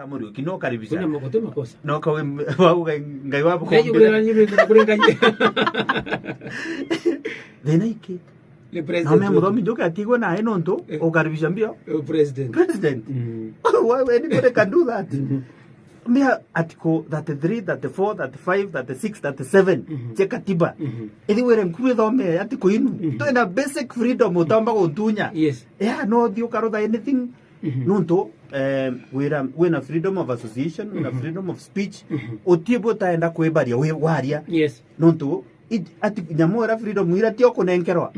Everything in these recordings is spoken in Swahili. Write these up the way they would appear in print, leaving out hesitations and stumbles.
kamuri kino karibisha kuna makoto makosa no kawe ngai wapo kwa then iki le president na mimi ndoka atigo na enonto okaribisha mbio president why anybody can do that mbia article 33 34 35 36 37 che katiba ili were nkuru thome article inu to ina basic freedom utamba kuntunya yes yeah no dio karo anything nonto wena freedom of association wena freedom of speech otibo taenda kwebaria we waria yes nonto ati nyamora freedom ira tio kunenkerwa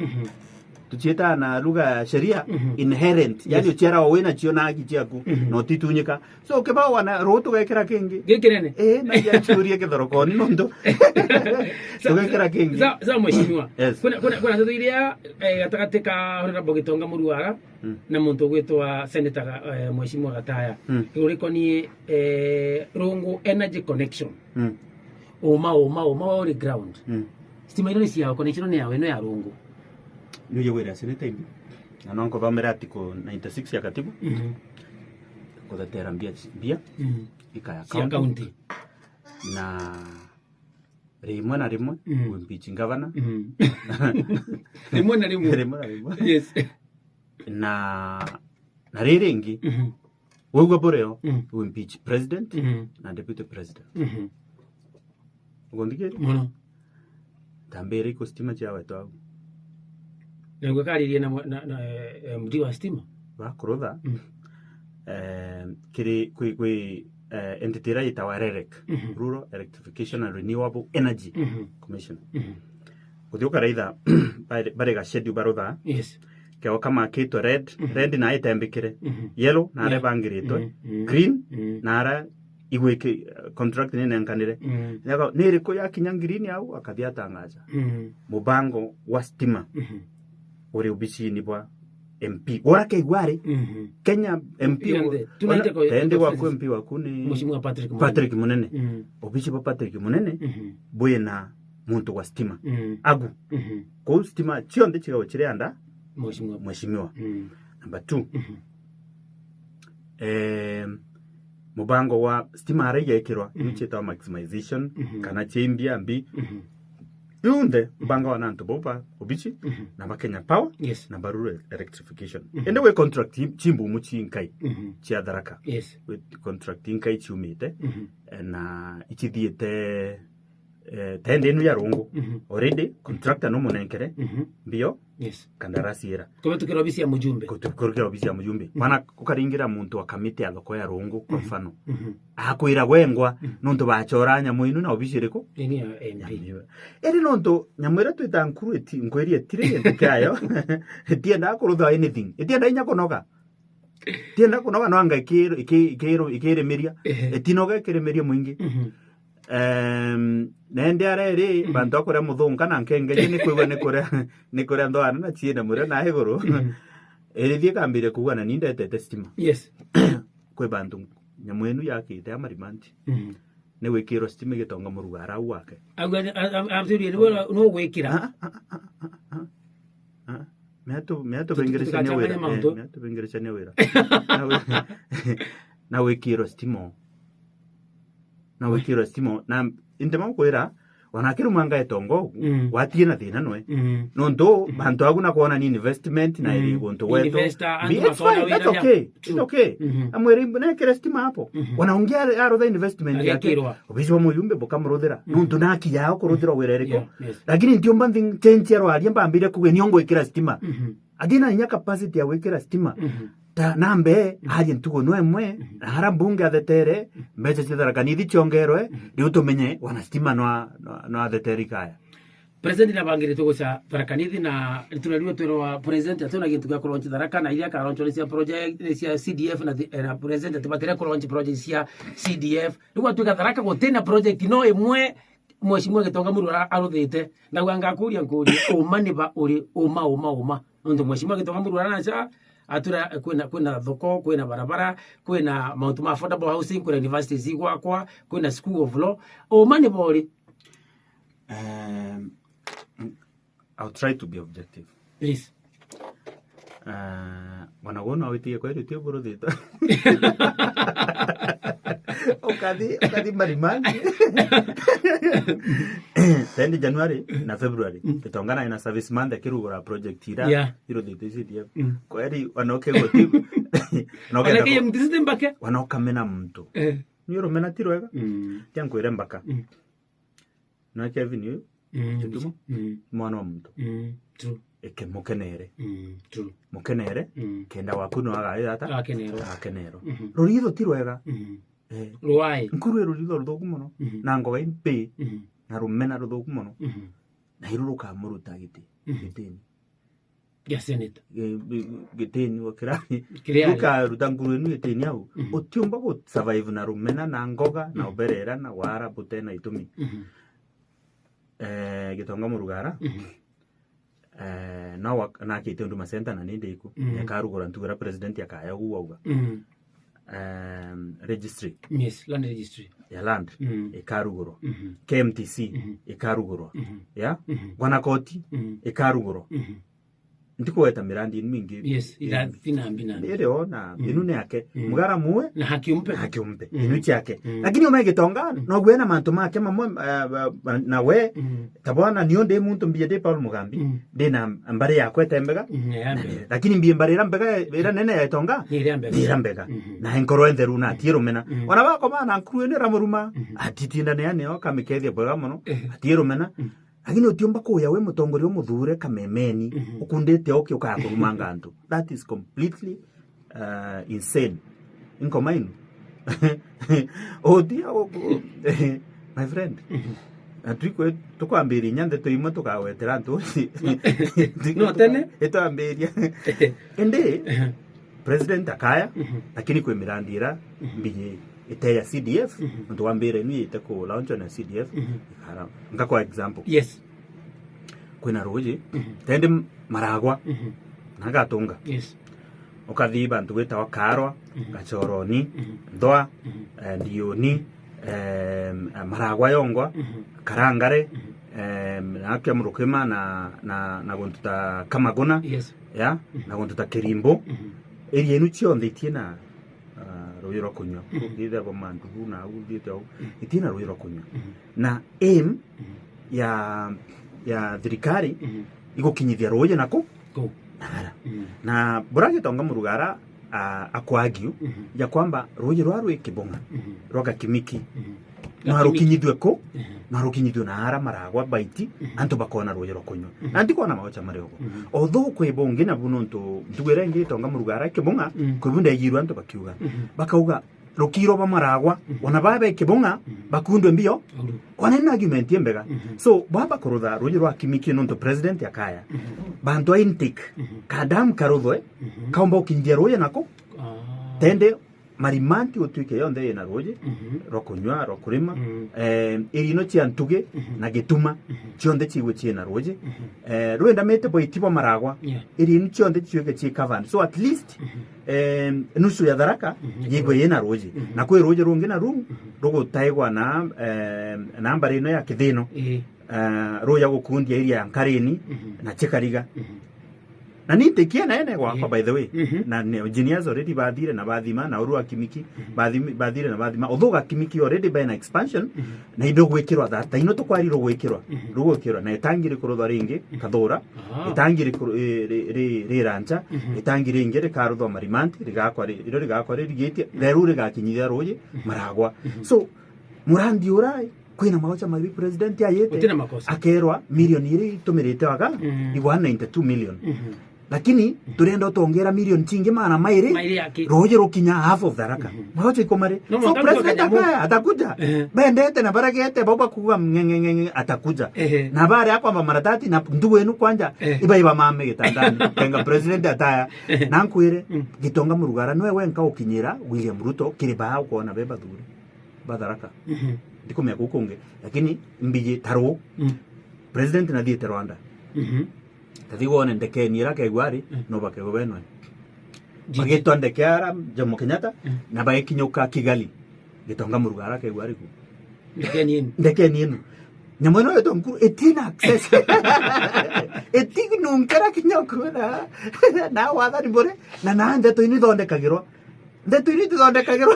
tucheta na lugha sheria inherent yani uchera wena chio na kichiaku no titunyika so keba wana roto gekera kengi gekirene na ya churia ke dorokoni nondo so gekera kengi za mheshimiwa kuna ndio iria gatakateka honorable Gitonga Muruara na muntu gwitwa senator mheshimiwa Gataya uriko ni Rongo energy connection oma on ground stima ino cia connection ni yawe no ya Rongo niyo yewera seneta imbi na nonko thomera article 96 ya katibu ko datera mbia ikaya county na rimwe na rimwe impeaching governor rimwe na rimwe yes na riringi wewe boreo impeach president na deputy president ugondike mono tambere ko stima chawe to Nengo karirie na mdi wa stima ba kurotha kiri kwi entity right our REREC Rural Electrification and Renewable Energy Commission uthioka raitha bare ga schedule barotha yes keo kama kito red na itembekire yellow na ara bangirito green na ara igweke contract ni nenkanire yako niri ko yakinya green au akathia tangaza mubango wa stima uri ubici ni bwa MP ora ke igware Kenya MP tunaende kwa MP waku ni mheshimiwa Patrick Munene ubici ba Patrick Munene bwena muntu wa stima agu ko stima chionde chigawo chire anda mheshimiwa number 2 mubango wa stima araya ikirwa nicheta maximization kana chimbia mbi yunde banga wa nanto boba obichi na Kenya Power yes na Rural Electrification ende we contract chimbu muchi inkai chia daraka yes we contract inkai chumite na ichithiete tende nu ya Rongo already contractor no munenkere bio yes kandarasi era kwa tukira obisi ya mujumbe wana kukaringira muntu wa kamite ya thoko ya Rongo kwa mfano akwira gwengwa nonto bachoranya muinu na obisi riko ni ya MP eri nonto nyamwera twita nkuru eti ngweri etire entikayo etienda kurutha anything etienda inya kunoga no anga ikere meria etinoga ikere meria mwingi nende arere bantu akora muthunga na nkenge ni kure ndo na chiena mure na hegoro thie kambire kuana ni ndete stima yes kwe bantu nyamwenu yakite amarimanti ne wekiro stima Gitonga Muruara wake absolutely no wekira meato bengeresha wera na wekiro stima na indema kwera wanakiru manga etongo watie na thina noe nondo bantu aguna kuona ni investment na ili gonto weto it's okay amweri mbona kire stima hapo wanaongea aro the investment yake obizo muyumbe boka muruthira nondo naki yao kuruthira werereko lakini ndio mbanding change aro aria mbambire kuge niongo ikira stima adina nya capacity ya wekira stima ta nambe haje ntugo no emwe hara bunge athetere mbeche cithara kanithi chongerwe ri utumenye wana stima no athetere kaya president na bangire tugocha parakanithi na tunaliwa twero wa president atona gintu gya launch tharaka na iria ka launch cia project cia CDF na president tubatire ku launch project cia CDF niguo tuga tharaka gutena project no emwe mheshimiwa Gitonga Muruara aruthite na gwanga kuria umaniba uri uma ndo mheshimiwa Gitonga Muruara nacha atura kwena thoko kwena barabara kwena mount affordable housing kwena university zigwakwa kwena school of law mani bori I'll try to be objective please wanagona witie kweli tio bro dito Ukadi marimani. Then January na February. Kitongana ina service month kirugura project ira. Hiro the CDF. Kweli wanoke gotibu. Wanakiye mtisite mbake. Wanokamena mtu. Niro mena tirwega. Kyankwire mbaka. No Kevin you. Tumo. Mwana wa mtu. True. Eke mukenere. True. Mukenere. Kenda wakuno aga ata. Akenero. Rurido tirwega. Ruai. Nkuru rurido ruthoku muno. Na ngoga impe. Na rumena ruthoku muno. Na hiruruka muruta gitini. Ya senator. Gitini wakirani. Luka rutanguru enu gitini au. Otiumba go survive na rumena na ngoga na oberera na wara bute na itumi. Gitonga murugara. Na kite nduma center na ninde iku. Yakarugora ntugura president yakaya guwauga. Registry. Yes, land registry. Ya land. Ekarugoro. KMTC. Ekarugoro. Ya? Wanakoti. Ekarugoro. Ndikuweta mirandi mingi. Yes, ila finambina. Ndio na inune yake. Mugara muwe na hakiumpe. Inuchi yake. Lakini omegitongana no gwena mantu make mamwe na we tabona nionde muntu mbiyede Paul Mugambi ndina mbare yakwe tembega. Lakini mbiye mbare rambega era nene ya itonga. Nirambega. Na enkoro entheru na tirumena. Ona bako bana nkruene ramuruma atitinda ne ane okamikethia bwa muno atirumena. Lakini utiomba kuya we mutongori omuthure kamemeni ukundete oke ukakurumanga antu. That is completely insane. Inkomainu. My friend. Atukwe tukwambiri nyande toimo tukawetera antu. No tene Eto ambiria. Ende president akaya lakini kwe mirandira mbije ya CDF ndo wambere ni itako launch na CDF ikara nga kwa example yes kwena roje tende maragwa nagatunga yes okathiba ntu weta wakarwa gachoroni ndoa ndioni maragwa yongwa karangare na murukema na gontuta kamagona yes ya na gontuta kirimbo eri enu chionde tiena roiro kunyo ndide abo mandu na udite au itina roiro kunyo na aim ya thirikari igukinyithia roje nako na burage tonga murugara akwagio ya kwamba roje rwarwe kibonga roga kimiki na harukinyithwe ko na harukinyithwe na ara maragwa baiti antu bakona roje rokunyo andi kona maocha marego although kwebonge na bunonto ndugere ngi tonga murugara kibonga kwebunda yiru antu bakiuga bakauga rokiro ba maragwa ona babe kibonga bakundwe mbio kwana na argument yembega so baba korotha roje rwa kimiki nonto president yakaya bantu intake kadam karothwe kaomba ukinjia roje nako tende marimanti otuike yonde na roje rokunywa rokurima irino cia ntuge na gituma cionde cigwe cie na roje rwenda mete boitibo maragwa irino cionde ciuke cie covered so at least nusu ya Tharaka yigwe yena roje na kwe roje rungi na rungu rogo taigwa na nambari ino ya kithino roja gukundia iria ya Nkareni na Chekariga na nite kiena ene kwa by the way na engineers already bathire na bathima na urua kimiki bathire na bathima although kimiki already by an expansion na indo gwikirwa that ino to kwari rugwikirwa rugwikirwa na itangire kurutha ringi kathura itangire ri rancha itangire ingere karutha marimanti rigakwa rigite theru rigakinyithia roje maragwa so murandi urai kwina maocha mabi president ayete akerwa milioni iri tumirite waga igwa 92 million lakini turenda tongera milioni chingi mana mairi roje rokinya half of Tharaka maocha ikomare so president akaya atakuja bendete na barakete baba kuwa ngengenge atakuja na bare akwa maratati na ndugu enu kwanja iba mame gitandani kenga president ataya nankwire gitonga murugara noe wenka ukinyira William Ruto kiriba ukona beba thuri Tharaka ndikumya kukunge lakini mbije taro president na thiete Rwanda tathigone ndeke nira ke gwari no bake gobenwe bagitwa ndeke ara Jomo Kenyatta na baekinyuka Kigali gitonga murugara ke gwari ku ndeke ninu nyamono yeto nkuru etina access etigi nunkara kinyokura na wathani bore na nande to ini thonde kagirwa ndeto ini tuthondekagirwo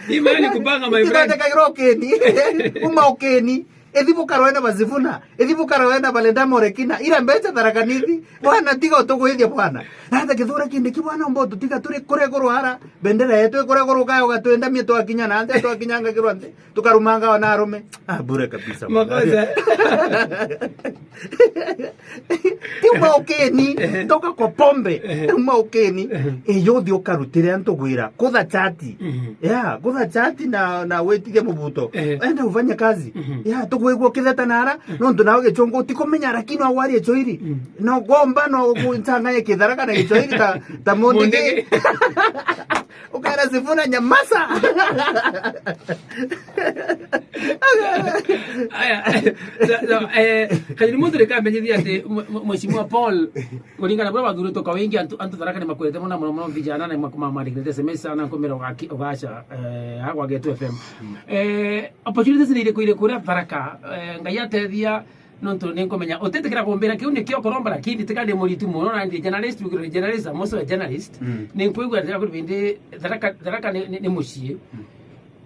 imani kupanga my friend tuthondekagirwo okeni uma okeni ethibuka rwenda bazivuna ethibuka rwenda balenda morekina ira mbecha tarakanithi bwana tiga utuguithia bwana nanda githura kindiki bwana mboto tiga turi kuregorwo hara bendera yetu kuregorwo kayo gatwenda mieto akinya na ande to akinyanga kirwande tukarumanga ona arume bure kabisa makosa tiuma okeni toka kwa pombe tiuma okeni yothi ukarutire antugwira kutha chati kutha chati na wetige mubuto enda ufanye kazi tugwigwo kitheta nara nondu nawe gichongo utikomenya lakini awari echoiri no gomba no kuntanga kithara na gichoiri ta mondege ukara sifuna nyamasa kajiri mundu reka menyithia ati mheshimiwa Paul kulingana baba duru toka wengi antu Tharaka ni makwete mona mona vijana na makwamandikite SMS sana komera ugasha agwa Getu FM opportunities ni ile kuira Tharaka ngai atethia nonto ninkomenya utetekera kumbira kiu ni kio koromba lakini tikande muritu muno na ndi journalist amoso journalist ninkwigwa ati akubindi Tharaka ni mushie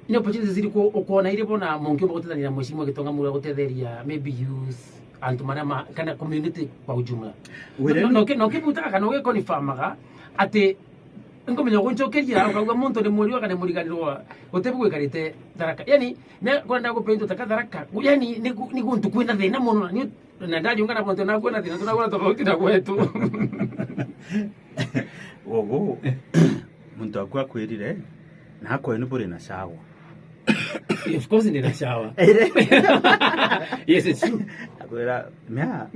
ni opportunities zili kuona ile bona monke gutethania mheshimiwa Gitonga mura gutetheria maybe youth antu marama kana community kwa ujumla no kimuta kana we konifamaga ati ngomenya gunchokeria ukauga muntu ni muri wakane muriganirwa utebu gwikarite Tharaka yani ne kwenda gupendo Tharaka yani ni guntu kwina thina muno ni na ndajunga na muntu na kwena thina tunagona tofauti na kwetu ogo muntu akwa kwirire na ko ni buri na shawa of course ni na shawa yes it's true akwira mia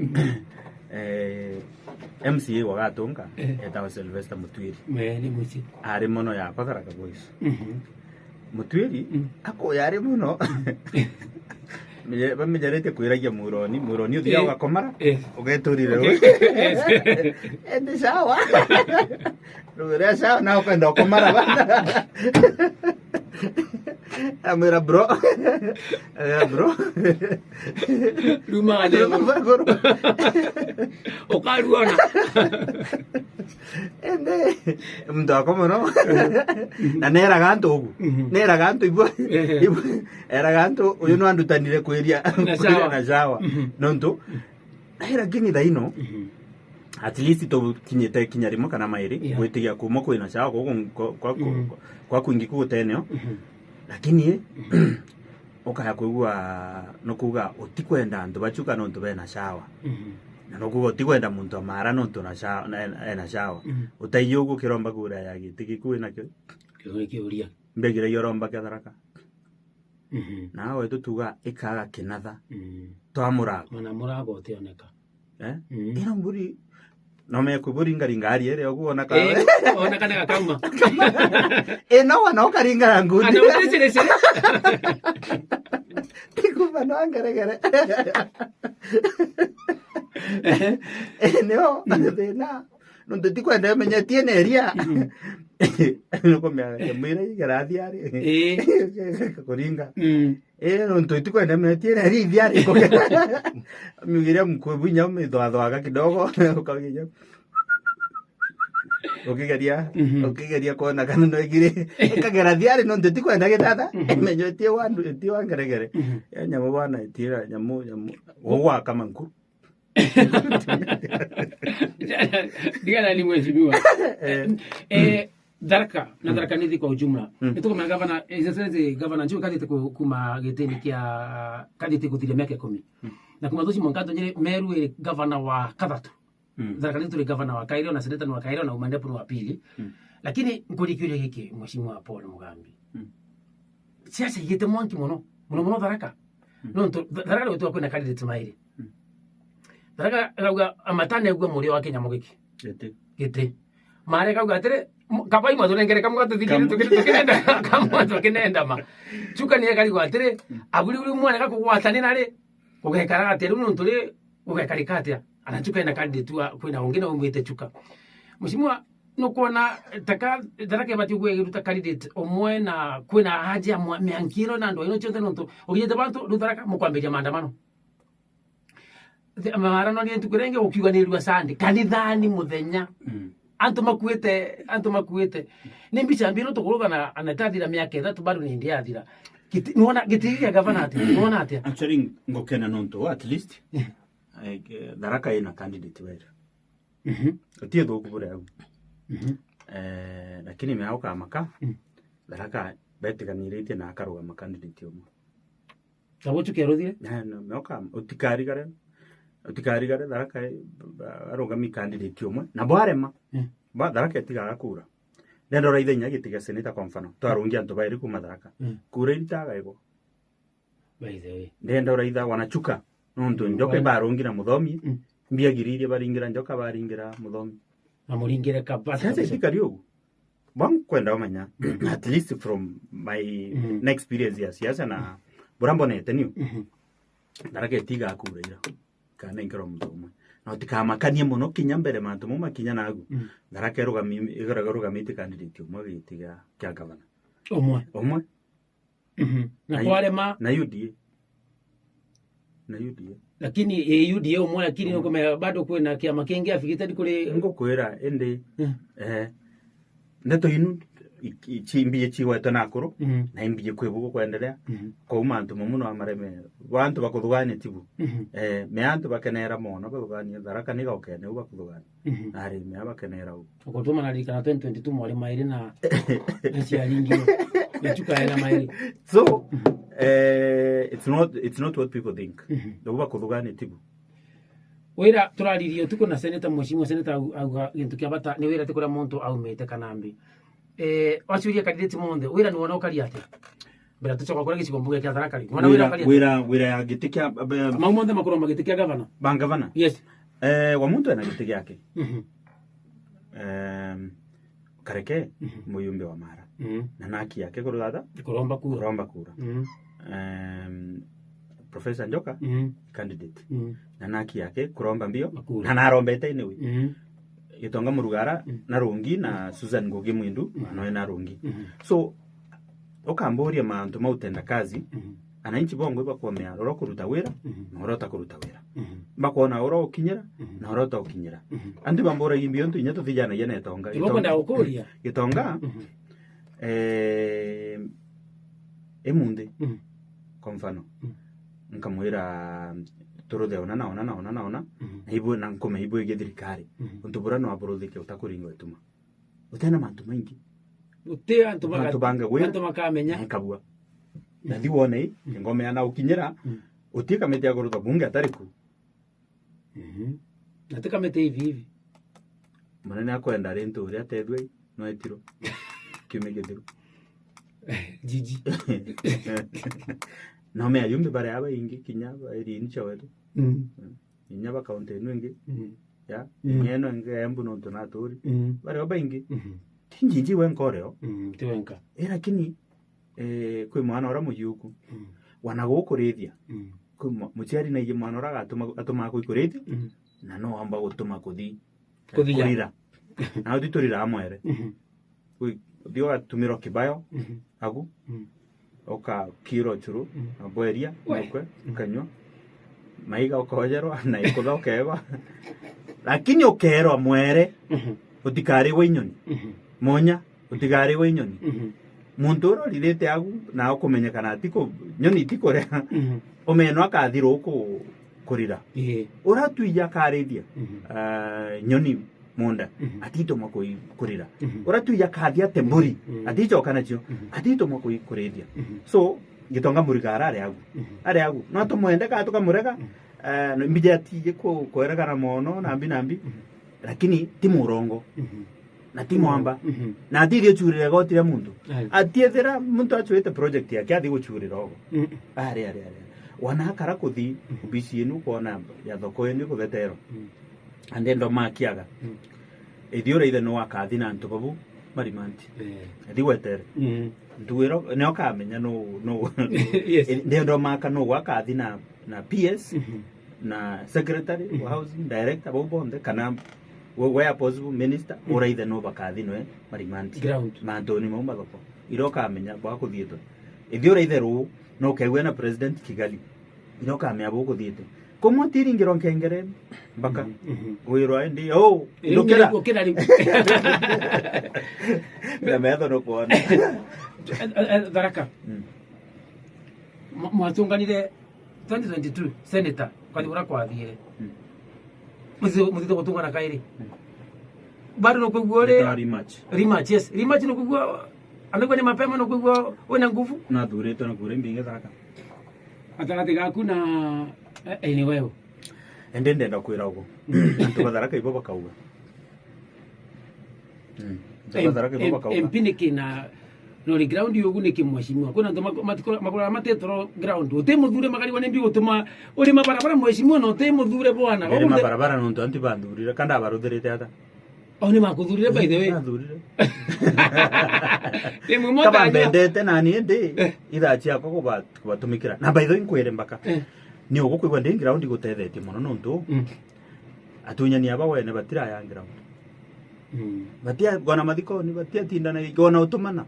MCA wa Gatunga etawa Sylvester Mutwiri ni muchi ari mono ya Tharaka Boys Mutwiri ako yari mono bamenyerete kwiragia muroni uthia ugakomara ugeturire ende sawa rugere sawa na ukenda ukomara bana amera bro luma de okaruona ende mndako mono na nera gantu ibo era gantu uyu no andutanire kwiria na sawa nonto era gini daino at least to kinyete kinyarimo kana mairi gwitigia kuma kwina sawa kwa kuingi kuteneo lakini okaya kuigua no kuga utikwenda andu bachuka no ntu bena sawa na no kuga utikwenda muntu amara no ntu na sawa na sawa utaiyo gu kiromba kura ya gitiki kwina kiuria mbegire yoromba Tharaka na we tutuga ikaga kinatha twamura mana murago utioneka ino mburi no me kuburinga ringari ere oguona ka ona kana kauma no wana okaringa ngudi ana utesere sere tikuba no angaregere no na no tutikwenda menya tiene eria no komya mire gracia ari kuringa no tutikwenda menya tiene eria diari ko mugire mkubunya mithwathwaga kidogo ukaginya ukigeria kuona kana no igire ikagera diari no tutikwenda githatha menyo tie wandu tie wangeregere ya nyamu bwana tira nyamu ogwa kama nku digana ni mheshimiwa Tharaka nithi kwa ujumla nituko na governor excellency governor njoo kadite kuma giteni kia kadite kuthiria miaka 10 na kuma thuci monkanto nyere meru governor wa Kathatu Tharaka nithi governor wa Kairo na senator wa Kairo na umandepo wa pili lakini ngurikiure hiki mheshimiwa Paul Mugambi siasa yete mwanki mono Tharaka no Tharaka wetu kwenda kadite mairi Tharaka kauga amatane gwa muri wa Kenya mugiki gete mare kauga atere kapai mwa tunengere kamwa tukinenda kamwa tukinenda ma chuka ni kali gwa atere abuli uli mwana kakugwatane nare ugekara atere uno ntule ugekari katia anachuka ina kadi tu kwina wengine umwite chuka mheshimiwa no kuona taka Tharaka bati gweruta candidate omwe na kwina haja miankiro na ndo ino chonte nonto ugiyete bantu Tharaka mukwambeja maandamano amarano ni ntukurenge ukiuganirwa sande kanithani muthenya antu makuite ni mbica mbiro tukurugana anatathira miaka 3 bado ni ndiathira nuona gitigia gavana ati nuona ati actually ngokena nonto at least Tharaka ina candidate wetu utie thuku bure au lakini meauka maka Tharaka betiganiritie na akaruga candidate umwe tawochu kerothire no meauka utikarigare Tharaka arugami candidate umwe na bwarema ba Tharaka etigaga kura ndendo ra ithenya gitiga senator kwa mfano twarungia antu bairi kuma Tharaka kura iritaga ego by the way ndendo ra itha wanachuka nonto njoka barungira muthomi mbiagiririe baringira njoka baringira muthomi na muringire kapasa sasa ikari ugu bang kwenda umanya at least from my experience ya siasa na burambo nete niu Tharaka etiga kura ira kana ingiro muthomi no tikamakanie muno kinya mbere mantu mumakinya nagu Tharaka rugamite candidate umwe gitiga kya gavana umwe na kwarema na UDA lakini UDA umwe lakini nuko bado kwena kiama kingi afikita dikule ngokwera ende neto inu ichimbiye chiweto nakuru na imbiye kwebugo kwendelea ko mantu muno amareme bantu bakuthugane tibu me antu bakenera mono bakuthugane Tharaka ni gokene ubakuthugane ari me abakenera uko tuma na likana 2022 mwali mairi na esi alingiro yachuka era mairi so it's not what people think ubakuthugane tibu wira turaririo tuko na senator mheshimiwa senator auga gintu kia bata ni wira tikura muntu aumete kanambi wachuria candidate monde wira ni wona ukari ate bera tuchoka kora giciko mbuge kia Tharaka ri wona wira ya gitikia mamonde makoro magitikia gavana bangavana yes wa muntu ana gitikia yake kareke muyumbe wa mara na naki yake kurudada kuromba kura Professor Njoka candidate na naki yake kuromba mbio na narombete ni wi Gitonga Murugara na Rungi na Susan Ngugi Mwindu no na Rungi so okamboria mantu mautenda kazi ananchi bongo bakomea roro kuruta wira na rota kuruta wira bakona oro ukinyira na rota ukinyira andi bambora imbio ntu inyato vijana yene tonga Gitonga emunde kwa mfano nkamwira turuthe ona ibu na nkome ibu igethirikari untubura no aburuthike utakuringo ituma utena mantu maingi utea antu makamenya kabua na thiwone ngome ana ukinyira utika mete agurutha bunge atariku nataka mete hivi manene akwenda rento uri atethwe no etiro kimegethiro jiji no me ayumbe bare aba ingi kinya iri ni chawetu inya ba kaunti ingi ya ngeno ngembu no tunatori bare aba ingi tinjinji wenkoreo tiwenka lakini kwi mwana ora muyuku wanagukurithia kwi muciari na mwana ora atuma kuikurithia na no amba gutuma kuthira na uditurira amwere kwi dio atumiro kibayo agu oka kiro churu aboeria okwe kanywa maiga okojerwa na ikothokerwa lakini okerwa mwere utikari winyoni monya utigari winyoni muntu ririte agu na okumenyekana atiko nyoni tikore omeno akathiro uko kurira uratuija karithia nyoni munda atito makoi kurira uratuija kathia temburi atito kana cio atito makoi kurithia so Gitonga Murugara ari agu no tumwende ka tukamurega mbije atije ko koeragana mono nambi lakini ti murongo na ti mwamba na atire churire gotire muntu atiethera muntu achuite project yake athi guchurira ogo ari wanakara kuthi ubisi enu kuona ya thoko enu kuthetero andendo makiaga ithiura ithe no akathi na ntubabu marimanti athi wetere nduiro ne okamenya no ndendo maka no wakathi na PS na secretary housing director bobonde kana where possible minister ora ithe no bakathi no marimanti mantoni mo mathoko iroka menya bwa kuthieto ithiura ithe ru no kegwe na president Kigali iroka menya bwa kuthieto Komo tiringiro nkengere mpaka wiro ndi oh ndokera na metho no kuona Tharaka mwatunganire 2022 senator kwa kwathie muzito gutungana kairi bado no kwigua rematch yes rematch no kwigua anagwa ni mapema no kwigua wena nguvu na thurito na kure mbinge Tharaka atagati gaku na ni wewe ende ndenda kwira ugo antu Tharaka ibo bakauga Tharaka ibo bakauga empiniki na no ground yogu ni kimweshimiwa kuna ndo makora matetro ground utemuthure magari wane mbi gutuma uri mabarabara mweshimiwa no utemuthure bwana uri mabarabara no ndo anti bandurira kanda baruthirite ata oni makuthurire by the way bathurire demo mota kaba bendete nani ndi ithachi ako kubatumikira na by the way nkwire mbaka ni ugukwigwa ndi ground gutethete muno no ndo atunyani aba wene batira ya ground batia gona mathiko ni batia tindana gona utumana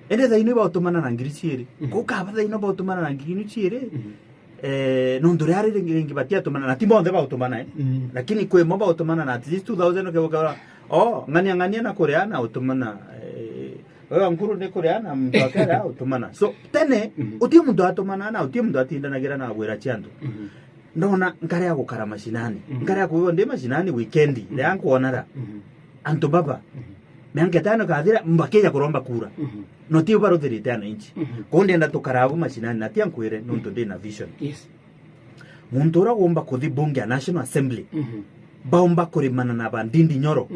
ende thaini ba utumana na ngiri ciiri kukaba thaini ba utumana na ngiri ciiri no ndore ari ringi batia utumana na timbo ndeba utumana lakini kwe mba utumana na at least 2000 kebokara ngania na koreana utumana wewe nguru ne koreana mtu akara utumana so tene uti mtu atumana na uti mtu atindana gira na bwera chiandu ndona ngare ya gukara mashinani ngare ya kuyo ndi mashinani weekend yangu onara anto baba menga tano kathira mbakeja kuromba kura no ti baro thirite ana inchi konde enda tukaragu mashinani na tia nkwire no ndo na vision yes muntu ura gomba kuthi bunge National Assembly baomba kurimana na bandindi Nyoro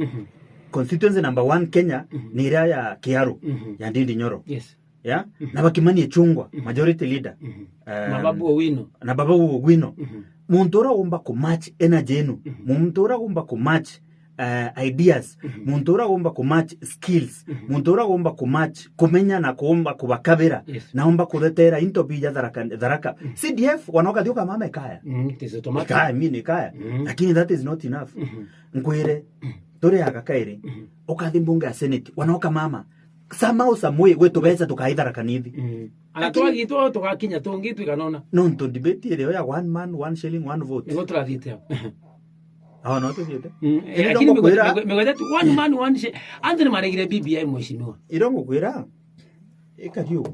constituency number 1 Kenya ni ira ya Kiaru ya Ndindi Nyoro yes ya na bakimani chungwa majority leader na babu Owino muntu ura gomba ku match energy enu muntu ura gomba ku match ideas muntu ura gomba ku match skills muntu ura gomba ku match kumenya na kuomba kubakabira naomba kuletera into bija Tharaka CDF wanoka thioka mama kaya kaya mini kaya lakini that is not enough ngwire tore agakaire okathi mbunge ya Senate wanoka mama samao samwe gwetu beza tukaithara nithi anatwagi to tugakinya tungitu ikanona no ndo debate ile ya one man one shilling one vote ngo turathite no to thiete lakini megweta one man one shilling anthony maregire BBI mweshimiwa irongo kwira ikathio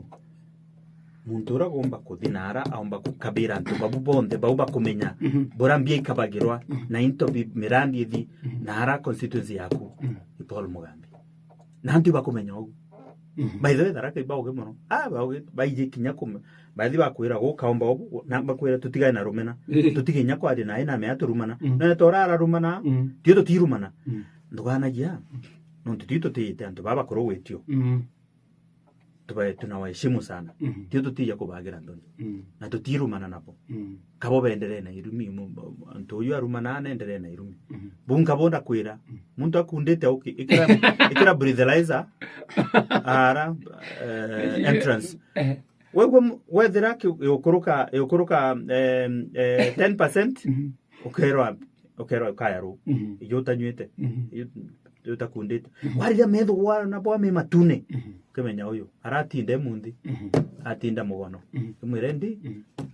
muntu uragomba kuthinara aomba kukabira antu babu bonde bauba kumenya bora mbia ikabagirwa na into mirandi ithi nara constituency yaku Paul Mugambi na antu bakumenya ugu by the way Tharaka ibauge muno bauge baije kinya kuma bathi bakwira gukaomba ubu na bakwira tutigae na rumena tutige nyako ari nae na me aturumana na torara rumana tio tutirumana ndugana gia no tutito tete antu baba koro wetio tubaye tunawaheshimu sana tio tutija kubagira ndoni na tutirumana napo kabo bendere na irumi antu uyu arumana nendere na irumi bunga bonda kwira muntu akundete okay ikira breathalyzer ara entrance wethera yokuruka 10% ukerwa kayaru yotanyete yotakundete warira metho wana bwa me matune kemenya uyu aratinde mundi atinda mugono kimwirendi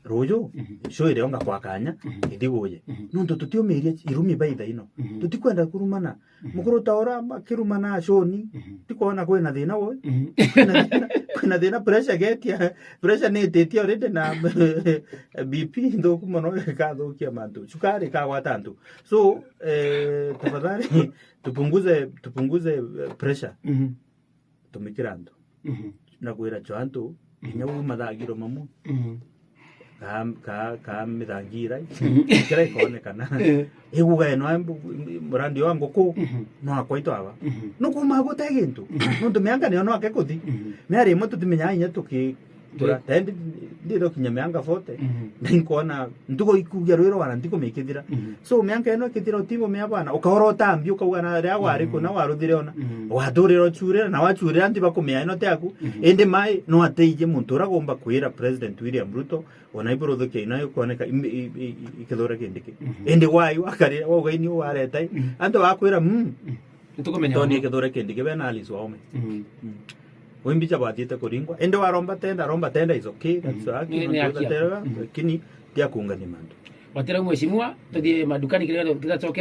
rojo shoire onga kwakanya idigoye nundu tutiomeria irumi baitha ino tutikwenda kurumana mukuru taora makirumana shoni tikona kwena thina wo kwena thina pressure getia pressure ne tetia already na BP ndo kumono ka thukia mantu sukari ka watantu so tafadhali tupunguze pressure tumikirando na kwira chanto nyawu madagiro mamu ka mithangira kira ikone kana iguga eno murandi wangu ku no akwaito aba no kuma gutegintu no tumianga ne no akekuthi me ari mo tutimenya inya tuki tura tendi ndiro kinyamanga fote ndinkona ndugo ikugia rwero wana ndiko mekithira so mianga eno kithira utimo me abana ukahoro tambi ukauga ria wari kuna waruthire ona wathuriro chure na wachure andi bakumenya eno teaku ende mai no ateije muntu uragomba kwira President William Ruto ona iburo thuke ina ukoneka ikithora kindike ende wai wakarira wogaini waretai ando wakwira tukumenya toni ikithora kindike bena alizo ome wimbicha batite kuringwa ende romba tenda is okay that's okay lakini dia kuunga ni mandu watera mheshimiwa tuthie madukani kile kitacokera